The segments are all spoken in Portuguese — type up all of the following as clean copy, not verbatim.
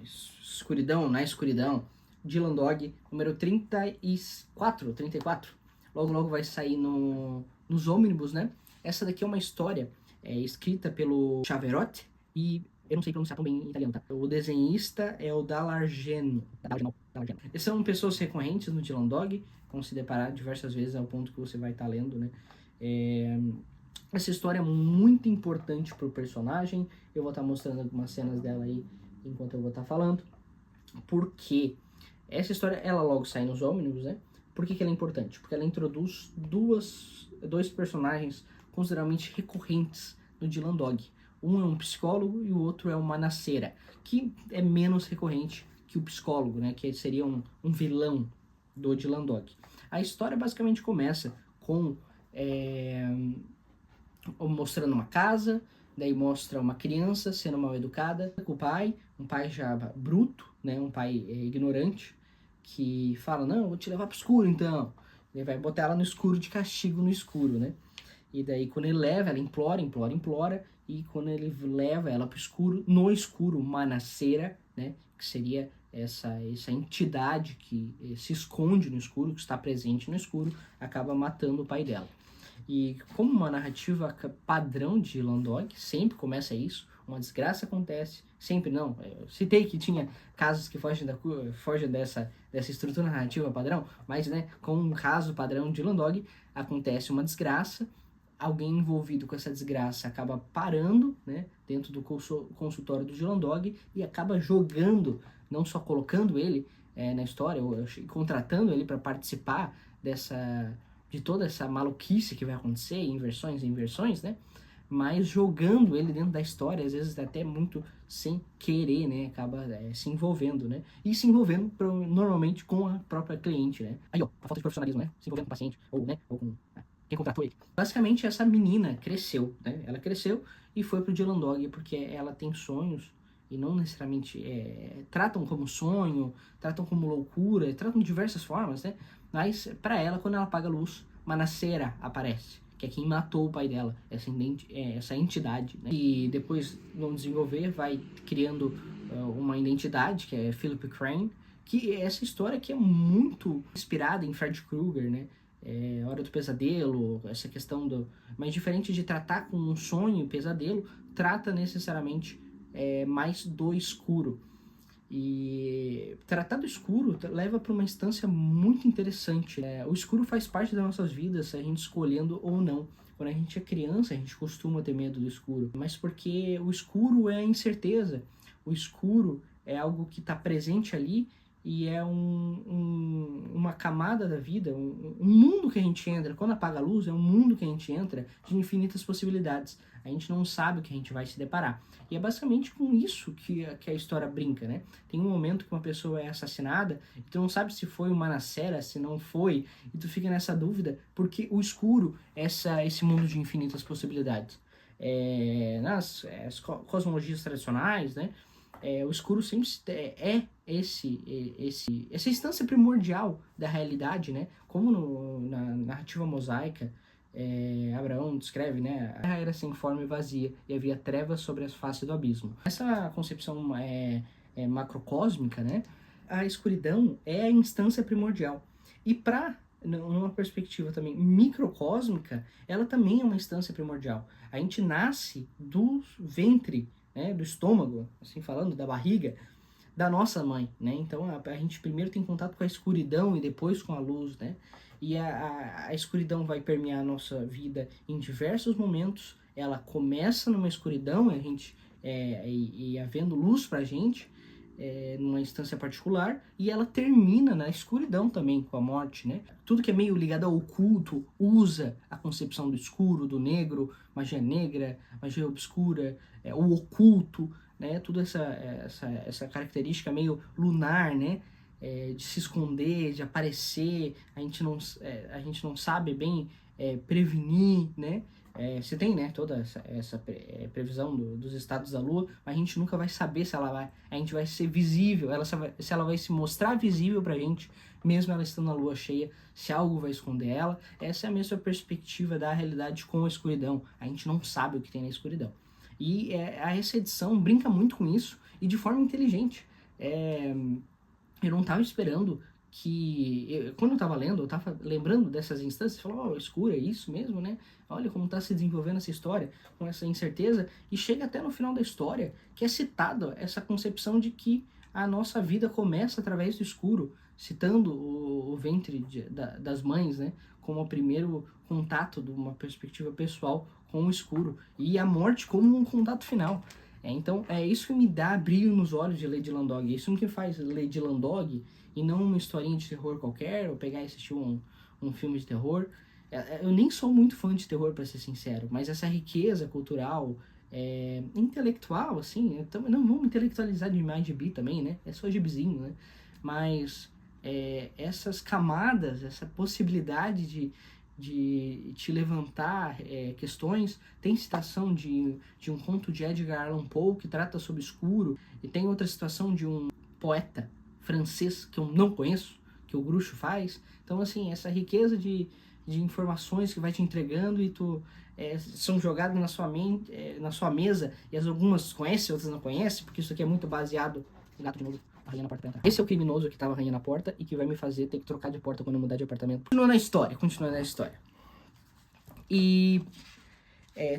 escuridão, na escuridão, Dylan Dog, número 34. Logo vai sair nos ônibus, né? Essa daqui é uma história escrita pelo Chaverotti e eu não sei pronunciar tão bem em italiano, tá? O desenhista é o Dall'Argento. Essas são pessoas recorrentes no Dylan Dog, vão se deparar diversas vezes ao ponto que você vai estar lendo, né? Essa história é muito importante pro personagem. Eu vou estar mostrando algumas cenas dela aí enquanto eu vou estar falando. Porque essa história, ela logo sai nos ônibus, né? Por que ela é importante? Porque ela introduz dois personagens consideravelmente recorrentes no Dylan Dog. Um é um psicólogo e o outro é uma naceira, que é menos recorrente que o psicólogo, né? Que seria um vilão do Dylan Dog. A história basicamente começa com mostrando uma casa, daí mostra uma criança sendo mal educada com o pai, um pai já bruto, né? Um pai ignorante, que fala, não, eu vou te levar pro escuro então. Ele vai botar ela no escuro de castigo no escuro, né? E daí quando ele leva, ela implora, e quando ele leva ela pro escuro, no escuro, uma naceira, né? Que seria essa entidade que se esconde no escuro, que está presente no escuro, acaba matando o pai dela. E como uma narrativa padrão de Dylan Dog, sempre começa isso, uma desgraça acontece, sempre não. Eu citei que tinha casos que fogem dessa estrutura narrativa padrão, mas né, com um caso padrão de Dylan Dog, acontece uma desgraça, alguém envolvido com essa desgraça acaba parando, né, dentro do consultório do Dylan Dog e acaba jogando, não só colocando ele na história, ou contratando ele para participar de toda essa maluquice que vai acontecer, inversões, né? Mas jogando ele dentro da história, às vezes até muito sem querer, né? Acaba se envolvendo, né? E se envolvendo normalmente com a própria cliente, né? Aí, ó, a falta de profissionalismo, né? Se envolvendo com o paciente, ou, né? Ou com quem contratou ele. Basicamente, essa menina cresceu, né? Ela cresceu e foi pro Dylan Dog porque ela tem sonhos e não necessariamente tratam como sonho, tratam como loucura, tratam de diversas formas, né? Mas para ela, quando ela apaga a luz, uma naceira aparece, que é quem matou o pai dela, essa entidade, né? E depois, no desenvolver, vai criando uma identidade, que é Philip Crane, que é essa história que é muito inspirada em Fred Krueger, né? Hora do Pesadelo, essa questão do... Mas diferente de tratar com um sonho, pesadelo, trata necessariamente mais do escuro. E tratar do escuro leva para uma instância muito interessante. O escuro faz parte das nossas vidas, a gente escolhendo ou não. Quando a gente é criança, a gente costuma ter medo do escuro, mas porque o escuro é a incerteza. O escuro é algo que está presente ali e é uma camada da vida, um mundo que a gente entra. Quando apaga a luz, é um mundo que a gente entra de infinitas possibilidades. A gente não sabe o que a gente vai se deparar. E é basicamente com isso que a história brinca, né? Tem um momento que uma pessoa é assassinada e tu não sabe se foi uma naceira, se não foi, e tu fica nessa dúvida, porque o escuro é esse mundo de infinitas possibilidades. Nas cosmologias tradicionais, né? O escuro sempre é essa instância primordial da realidade, né? Como na narrativa mosaica, Abraão descreve, né? A terra era sem forma e vazia, e havia trevas sobre a face do abismo. Essa concepção macrocósmica, né? A escuridão é a instância primordial. E numa perspectiva também microcósmica, ela também é uma instância primordial. A gente nasce do ventre, né, do estômago, assim falando, da barriga, da nossa mãe, né? Então a gente primeiro tem contato com a escuridão e depois com a luz, né? E a escuridão vai permear a nossa vida em diversos momentos. Ela começa numa escuridão, a gente e havendo luz pra gente, numa instância particular, e ela termina na escuridão também, com a morte, né? Tudo que é meio ligado ao oculto usa a concepção do escuro, do negro, magia negra, magia obscura, o oculto, né? Tudo essa característica meio lunar, né? De se esconder, de aparecer, a gente não sabe bem prevenir, né? Você tem, né, toda essa previsão dos estados da Lua, mas a gente nunca vai saber se a gente vai ser visível, se ela vai se mostrar visível pra gente, mesmo ela estando na Lua cheia, se algo vai esconder ela. Essa é a mesma perspectiva da realidade com a escuridão. A gente não sabe o que tem na escuridão. E essa edição brinca muito com isso, e de forma inteligente. eu não tava esperando que... quando eu tava lendo, eu tava lembrando dessas instâncias, falando, escura, é isso mesmo, né? Olha como tá se desenvolvendo essa história, com essa incerteza, e chega até no final da história, que é citado essa concepção de que a nossa vida começa através do escuro, citando o ventre das mães, né? Como o primeiro contato de uma perspectiva pessoal com o escuro, e a morte como um contato final. Então, é isso que me dá brilho nos olhos de ler Dylan Dog. É isso que faz ler Dylan Dog e não uma historinha de terror qualquer, ou pegar e assistir um filme de terror. Eu nem sou muito fã de terror, para ser sincero, mas essa riqueza cultural, intelectual, assim, não vamos intelectualizar demais gibi também, né? É só gibizinho, né? Mas essas camadas, essa possibilidade de te levantar questões. Tem citação de um conto de Edgar Allan Poe que trata sobre escuro, e tem outra citação de um poeta francês que eu não conheço, que o Groucho faz. Então, assim, essa riqueza de informações que vai te entregando, e tu são jogadas na sua mente, na sua mesa, e algumas conhecem, outras não conhecem, porque isso aqui é muito baseado... Gato de novo. Arranhando a porta pra entrar. Esse é o criminoso que tava arranhando a porta e que vai me fazer ter que trocar de porta quando eu mudar de apartamento. Continuando a história. E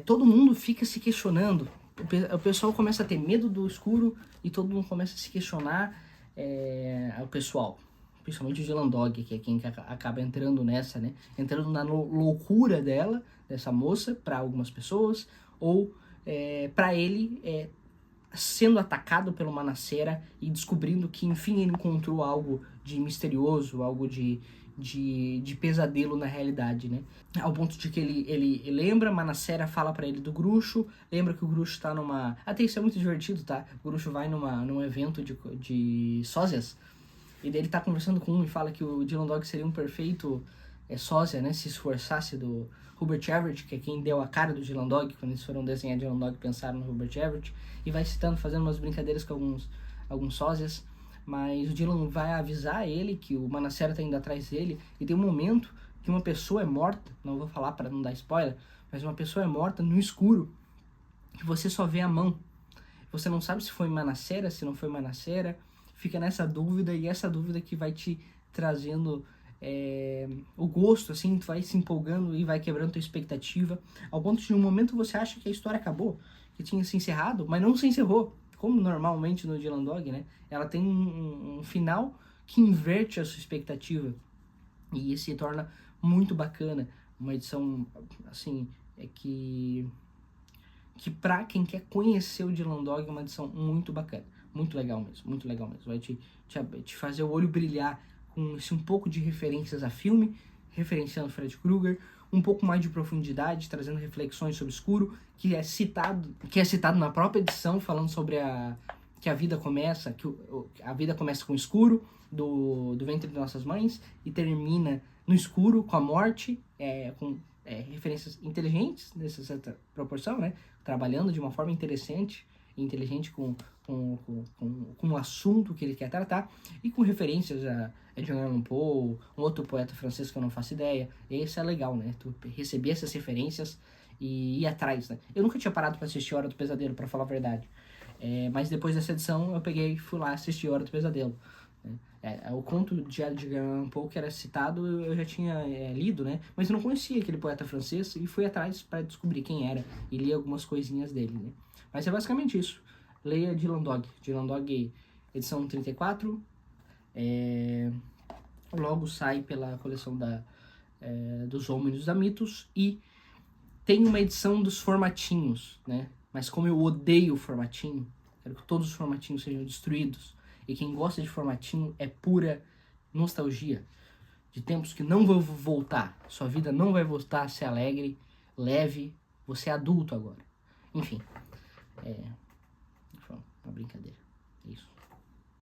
todo mundo fica se questionando. O pessoal começa a ter medo do escuro e todo mundo começa a se questionar. O pessoal, principalmente o Dylan Dog, que é quem acaba entrando nessa, né? Entrando na loucura dessa moça, para algumas pessoas, ou para ele... sendo atacado pelo Manacera e descobrindo que, enfim, ele encontrou algo de misterioso, algo de pesadelo na realidade, né? Ao ponto de que ele lembra, Manacera fala pra ele do Groucho, lembra que o Groucho tá numa... Até isso é muito divertido, tá? O Groucho vai num evento de sósias, e daí ele tá conversando com um e fala que o Dylan Dog seria um perfeito sósia, né? Se esforçasse do Hubert Everett, que é quem deu a cara do Dylan Dog, quando eles foram desenhar Dylan Dog, pensaram no Hubert Everett, e vai citando, fazendo umas brincadeiras com alguns sósias, mas o Dylan vai avisar ele que o Manacera tá indo atrás dele, e tem um momento que uma pessoa é morta, não vou falar para não dar spoiler, mas uma pessoa é morta no escuro, que você só vê a mão. Você não sabe se foi Manacera, se não foi Manacera, fica nessa dúvida, e essa dúvida que vai te trazendo o gosto, assim, tu vai se empolgando e vai quebrando tua expectativa, ao ponto de um momento você acha que a história acabou, que tinha se encerrado, mas não se encerrou, como normalmente no Dylan Dog, né? Ela tem um final que inverte a sua expectativa, e isso se torna muito bacana, uma edição, assim, que pra quem quer conhecer o Dylan Dog é uma edição muito bacana, muito legal mesmo, vai te fazer o olho brilhar com um pouco de referências a filme, referenciando Fred Krueger, um pouco mais de profundidade, trazendo reflexões sobre o escuro, que é citado na própria edição, falando sobre que a vida começa, a vida começa com o escuro do ventre de nossas mães e termina no escuro com a morte, com referências inteligentes nessa certa proporção, né? Trabalhando de uma forma interessante e inteligente com o assunto que ele quer tratar, e com referências a Edgar Allan Poe, um outro poeta francês que eu não faço ideia. E isso é legal, né? Tu receber essas referências e ir atrás, né? Eu nunca tinha parado para assistir Hora do Pesadelo, para falar a verdade. Mas depois dessa edição eu peguei e fui lá assistir Hora do Pesadelo. O conto de Edgar Allan Poe que era citado eu já tinha lido, né? Mas eu não conhecia aquele poeta francês e fui atrás para descobrir quem era e li algumas coisinhas dele, né? Mas é basicamente isso. Leia Dylan Dog, edição 34, logo sai pela coleção dos Homens da Mitos, e tem uma edição dos formatinhos, né? Mas como eu odeio o formatinho, quero que todos os formatinhos sejam destruídos, e quem gosta de formatinho é pura nostalgia, de tempos que não vão voltar, sua vida não vai voltar a ser alegre, leve, você é adulto agora. Enfim, foi uma brincadeira, é isso.